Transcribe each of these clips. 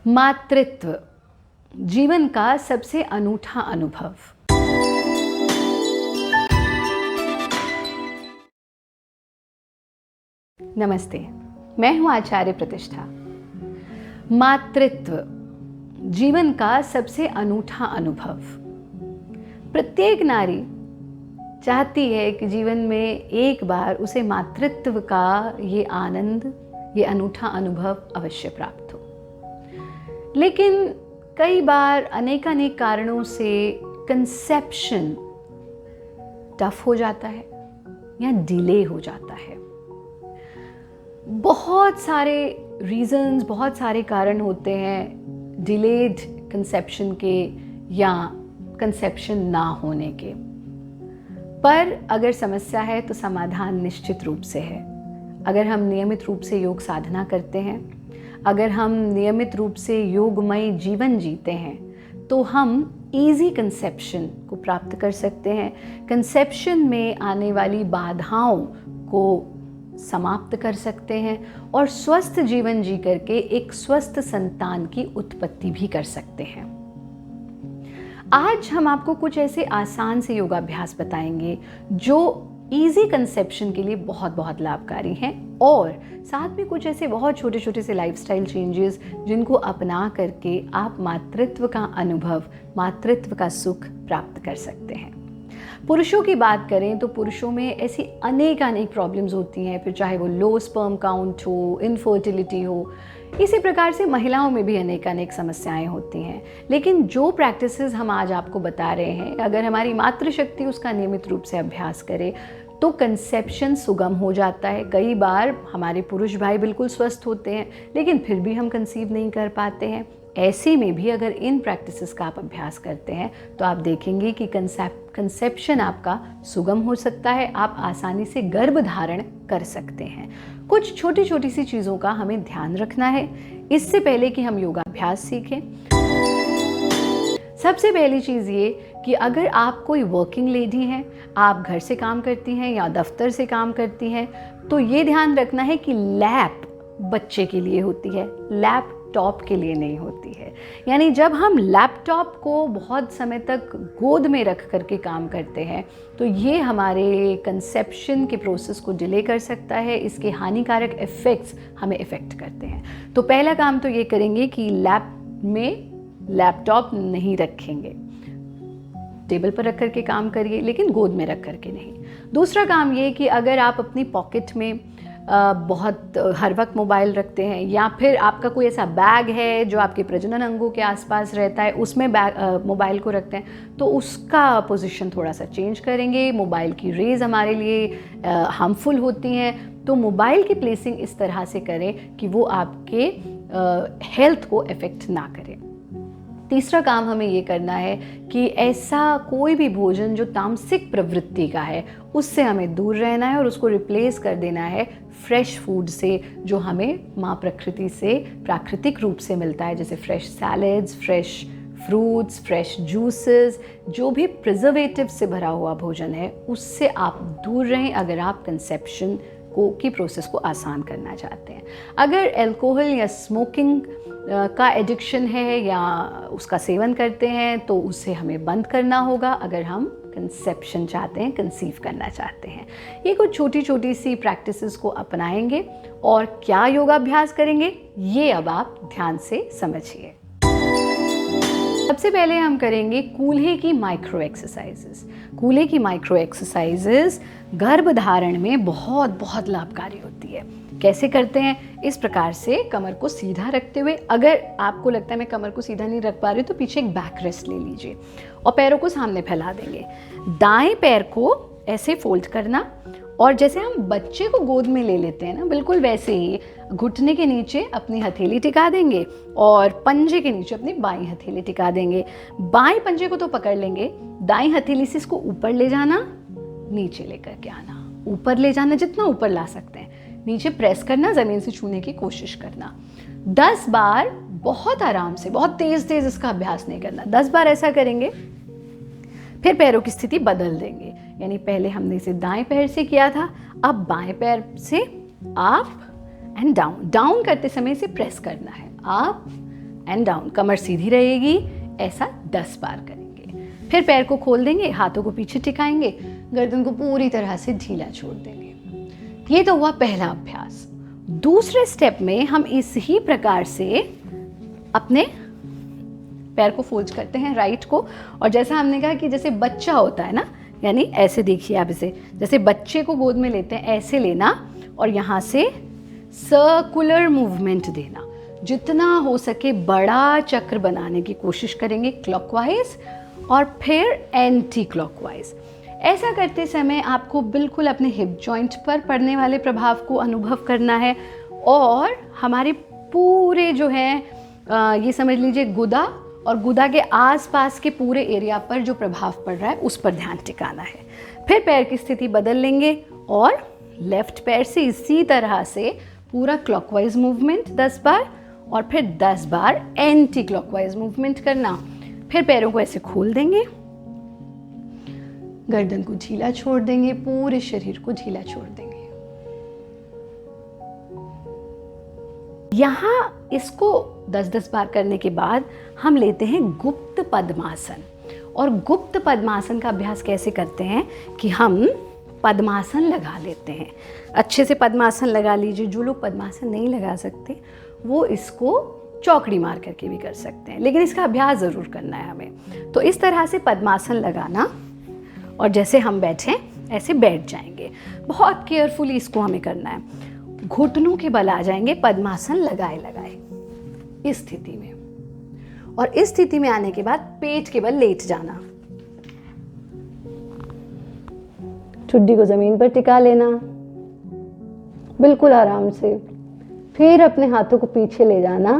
मातृत्व जीवन का सबसे अनूठा अनुभव। नमस्ते, मैं हूं आचार्य प्रतिष्ठा। मातृत्व जीवन का सबसे अनूठा अनुभव। प्रत्येक नारी चाहती है कि जीवन में एक बार उसे मातृत्व का ये आनंद, ये अनूठा अनुभव अवश्य प्राप्त हो। लेकिन कई बार अनेकानेक कारणों से कंसेप्शन टफ हो जाता है या डिले हो जाता है। बहुत सारे रीजंस, बहुत सारे कारण होते हैं डिलेड कंसेप्शन के या कंसेप्शन ना होने के। पर अगर समस्या है तो समाधान निश्चित रूप से है। अगर हम नियमित रूप से योग साधना करते हैं, अगर हम नियमित रूप से योगमय जीवन जीते हैं, तो हम ईजी कंसेप्शन को प्राप्त कर सकते हैं। कंसेप्शन में आने वाली बाधाओं को समाप्त कर सकते हैं और स्वस्थ जीवन जी करके एक स्वस्थ संतान की उत्पत्ति भी कर सकते हैं। आज हम आपको कुछ ऐसे आसान से योगाभ्यास बताएंगे जो इजी कंसेप्शन के लिए बहुत बहुत लाभकारी हैं और साथ में कुछ ऐसे बहुत छोटे छोटे से लाइफस्टाइल चेंजेस जिनको अपना करके आप मातृत्व का अनुभव, मातृत्व का सुख प्राप्त कर सकते हैं। पुरुषों की बात करें तो पुरुषों में ऐसी अनेक प्रॉब्लम्स होती हैं, फिर चाहे वो लो स्पर्म काउंट हो, इनफर्टिलिटी हो। इसी प्रकार से महिलाओं में भी अनेक समस्याएं होती हैं। लेकिन जो प्रैक्टिसेस हम आज आपको बता रहे हैं, अगर हमारी मातृशक्ति उसका नियमित रूप से अभ्यास करे तो कंसेप्शन सुगम हो जाता है। कई बार हमारे पुरुष भाई बिल्कुल स्वस्थ होते हैं लेकिन फिर भी हम कंसीव नहीं कर पाते हैं। ऐसे में भी अगर इन प्रैक्टिसेस का आप अभ्यास करते हैं तो आप देखेंगे कि कंसेप्शन आपका सुगम हो सकता है। आप आसानी से गर्भ धारण कर सकते हैं। कुछ छोटी छोटी सी चीज़ों का हमें ध्यान रखना है इससे पहले कि हम योगाभ्यास सीखें। सबसे पहली चीज़ ये कि अगर आप कोई वर्किंग लेडी हैं, आप घर से काम करती हैं या दफ्तर से काम करती हैं, तो ये ध्यान रखना है कि लैप बच्चे के लिए होती है, लैपटॉप के लिए नहीं होती है। यानी जब हम लैपटॉप को बहुत समय तक गोद में रख करके काम करते हैं तो ये हमारे कंसेप्शन के प्रोसेस को डिले कर सकता है। इसके हानिकारक इफ़ेक्ट्स हमें इफ़ेक्ट करते हैं। तो पहला काम तो ये करेंगे कि लैप में लैपटॉप नहीं रखेंगे, टेबल पर रख करके काम करिए लेकिन गोद में रख करके नहीं। दूसरा काम ये कि अगर आप अपनी पॉकेट में बहुत हर वक्त मोबाइल रखते हैं या फिर आपका कोई ऐसा बैग है जो आपके प्रजनन अंगों के आसपास रहता है, उसमें मोबाइल को रखते हैं, तो उसका पोजीशन थोड़ा सा चेंज करेंगे। मोबाइल की रेज़ हमारे लिए हार्मफुल होती हैं, तो मोबाइल की प्लेसिंग इस तरह से करें कि वो आपके हेल्थ को अफेक्ट ना करे। तीसरा काम हमें ये करना है कि ऐसा कोई भी भोजन जो तामसिक प्रवृत्ति का है उससे हमें दूर रहना है और उसको रिप्लेस कर देना है फ्रेश फूड से, जो हमें माँ प्रकृति से प्राकृतिक रूप से मिलता है, जैसे fresh salads, fresh fruits, fresh juices. जो भी प्रिजर्वेटिव से भरा हुआ भोजन है उससे आप दूर रहें अगर आप कंसेप्शन की प्रोसेस को आसान करना चाहते हैं। अगर अल्कोहल या स्मोकिंग का एडिक्शन है या उसका सेवन करते हैं तो उसे हमें बंद करना होगा अगर हम कंसेप्शन चाहते हैं, कंसीव करना चाहते हैं। ये कुछ छोटी छोटी सी प्रैक्टिसेस को अपनाएंगे और क्या योगाभ्यास करेंगे ये अब आप ध्यान से समझिए। सबसे पहले हम करेंगे कूल्हे की माइक्रो एक्सरसाइजेस। कूल्हे की माइक्रो एक्सरसाइजेस गर्भधारण में बहुत बहुत लाभकारी होती है। कैसे करते हैं? इस प्रकार से कमर को सीधा रखते हुए, अगर आपको लगता है मैं कमर को सीधा नहीं रख पा रही तो पीछे एक बैक रेस्ट ले लीजिए और पैरों को सामने फैला देंगे। दाएं पैर को ऐसे फोल्ड करना और जैसे हम बच्चे को गोद में ले लेते हैं ना, बिल्कुल वैसे ही घुटने के नीचे अपनी हथेली टिका देंगे और पंजे के नीचे अपनी बाईं हथेली टिका देंगे। बाएं पंजे को तो पकड़ लेंगे, दाईं हथेली से इसको ऊपर ले जाना, नीचे लेकर के आना, ऊपर ले जाना, जितना ऊपर ला सकते हैं, नीचे प्रेस करना, ज़मीन से छूने की कोशिश करना। 10 बार बहुत आराम से, बहुत तेज़ इसका अभ्यास नहीं करना। 10 बार ऐसा करेंगे, फिर पैरों की स्थिति बदल देंगे। यानी पहले हमने इसे दाएं पैर से किया था, अब बाएं पैर से अप एंड डाउन। डाउन करते समय इसे प्रेस करना है, अप एंड डाउन, कमर सीधी रहेगी, ऐसा 10 बार करेंगे। फिर पैर को खोल देंगे, हाथों को पीछे टिकाएंगे, गर्दन को पूरी तरह से ढीला छोड़ देंगे। ये तो हुआ पहला अभ्यास। दूसरे स्टेप में हम इस ही प्रकार से अपने पैर को फोल्ड करते हैं राइट को, और जैसा हमने कहा कि जैसे बच्चा होता है ना, यानी ऐसे देखिए आप इसे, जैसे बच्चे को गोद में लेते हैं ऐसे लेना, और यहाँ से सर्कुलर मूवमेंट देना, जितना हो सके बड़ा चक्र बनाने की कोशिश करेंगे क्लॉकवाइज और फिर एंटी क्लॉकवाइज। ऐसा करते समय आपको बिल्कुल अपने हिप जॉइंट पर पड़ने वाले प्रभाव को अनुभव करना है, और हमारे पूरे जो है ये समझ लीजिए गुदा और गुदा के आसपास के पूरे एरिया पर जो प्रभाव पड़ रहा है उस पर ध्यान टिकाना है। फिर पैर की स्थिति बदल लेंगे और लेफ्ट पैर से इसी तरह से पूरा क्लॉकवाइज मूवमेंट 10 बार, और फिर 10 बार एंटी क्लॉकवाइज मूवमेंट करना। फिर पैरों को ऐसे खोल देंगे, गर्दन को ढीला छोड़ देंगे, पूरे शरीर को ढीला छोड़ देंगे। यहाँ इसको 10-10 बार करने के बाद हम लेते हैं गुप्त पद्मासन। और गुप्त पद्मासन का अभ्यास कैसे करते हैं कि हम पद्मासन लगा लेते हैं। अच्छे से पद्मासन लगा लीजिए। जो लोग पद्मासन नहीं लगा सकते वो इसको चौकड़ी मार करके भी कर सकते हैं, लेकिन इसका अभ्यास ज़रूर करना है हमें। तो इस तरह से पद्मासन लगाना, और जैसे हम बैठें ऐसे बैठ जाएंगे। बहुत केयरफुली इसको हमें करना है। घुटनों के बल आ जाएंगे पद्मासन लगाए लगाए इस स्थिति में, और इस स्थिति में आने के बाद पेट के बल लेट जाना, ठुड्डी को जमीन पर टिका लेना बिल्कुल आराम से। फिर अपने हाथों को पीछे ले जाना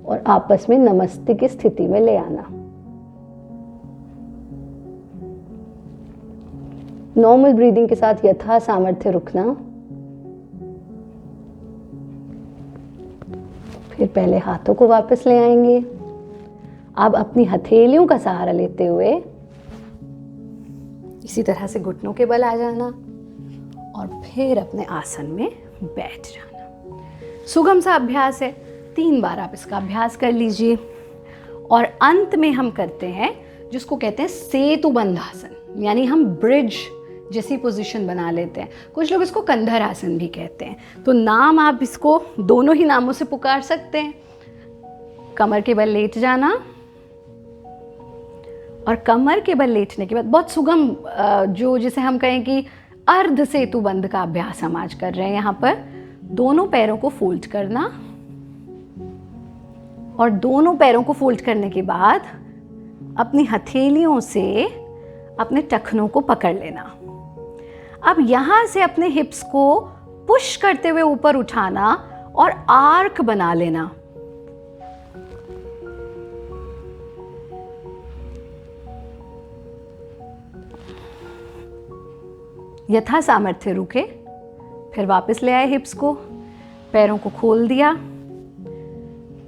और आपस में नमस्ते की स्थिति में ले आना। नॉर्मल ब्रीदिंग के साथ यथा सामर्थ्य रुकना। फिर पहले हाथों को वापस ले आएंगे। अब अपनी हथेलियों का सहारा लेते हुए इसी तरह से घुटनों के बल आ जाना, और फिर अपने आसन में बैठ जाना। सुगम सा अभ्यास है, 3 बार आप इसका अभ्यास कर लीजिए। और अंत में हम करते हैं जिसको कहते हैं सेतु बंधासन, यानी हम ब्रिज जैसी पोजीशन बना लेते हैं। कुछ लोग इसको कंधर आसन भी कहते हैं। तो नाम आप इसको दोनों ही नामों से पुकार सकते हैं। कमर के बल लेट जाना, और कमर के बल लेटने के बाद बहुत सुगम जो जिसे हम कहें कि अर्ध सेतु बंध का अभ्यास हम आज कर रहे हैं। यहाँ पर दोनों पैरों को फोल्ड करना, और दोनों पैरों को फोल्ड करने के बाद अपनी हथेलियों से अपने टखनों को पकड़ लेना। अब यहाँ से अपने हिप्स को पुश करते हुए ऊपर उठाना और आर्क बना लेना। यथा सामर्थ्य रुके, फिर वापस ले आए हिप्स को, पैरों को खोल दिया,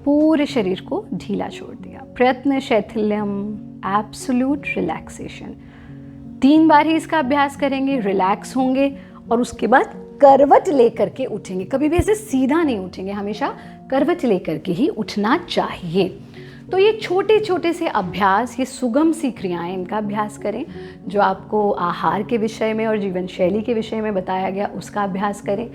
पूरे शरीर को ढीला छोड़ दिया। प्रयत्न शैथिल्यम, एब्सोल्यूट रिलैक्सेशन। 3 बार ही इसका अभ्यास करेंगे, रिलैक्स होंगे, और उसके बाद करवट लेकर के उठेंगे। कभी भी ऐसे सीधा नहीं उठेंगे, हमेशा करवट लेकर के ही उठना चाहिए। तो ये छोटे छोटे से अभ्यास, ये सुगम सी क्रियाएं, इनका अभ्यास करें। जो आपको आहार के विषय में और जीवन शैली के विषय में बताया गया उसका अभ्यास करें।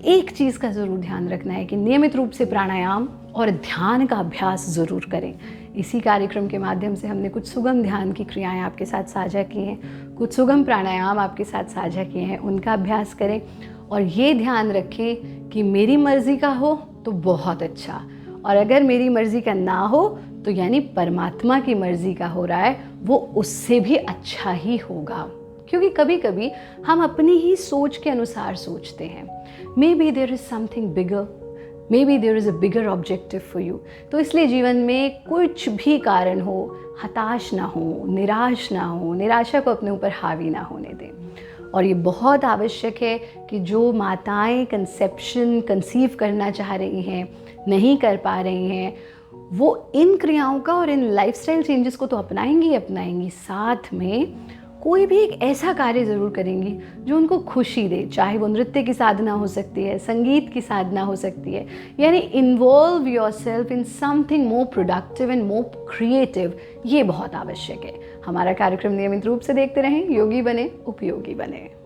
एक चीज़ का ज़रूर ध्यान रखना है कि नियमित रूप से प्राणायाम और ध्यान का अभ्यास ज़रूर करें। इसी कार्यक्रम के माध्यम से हमने कुछ सुगम ध्यान की क्रियाएं आपके साथ साझा की हैं, कुछ सुगम प्राणायाम आपके साथ साझा किए हैं, उनका अभ्यास करें। और ये ध्यान रखें कि मेरी मर्ज़ी का हो तो बहुत अच्छा, और अगर मेरी मर्ज़ी का ना हो तो यानी परमात्मा की मर्ज़ी का हो रहा है, वो उससे भी अच्छा ही होगा। क्योंकि कभी कभी हम अपनी ही सोच के अनुसार सोचते हैं। Maybe there is something bigger, maybe there is a bigger objective for you. तो इसलिए जीवन में कुछ भी कारण हो, हताश ना हो, निराश ना हो, निराशा को अपने ऊपर हावी ना होने दें। और ये बहुत आवश्यक है कि जो माताएं कंसीव करना चाह रही हैं, नहीं कर पा रही हैं, वो इन क्रियाओं का और इन लाइफस्टाइल चेंजेस को तो अपनाएंगी, साथ में कोई भी एक ऐसा कार्य ज़रूर करेंगी जो उनको खुशी दे, चाहे वो नृत्य की साधना हो सकती है, संगीत की साधना हो सकती है, यानी involve yourself in something more productive and more creative, ये बहुत आवश्यक है। हमारा कार्यक्रम नियमित रूप से देखते रहें। योगी बने, उपयोगी बने।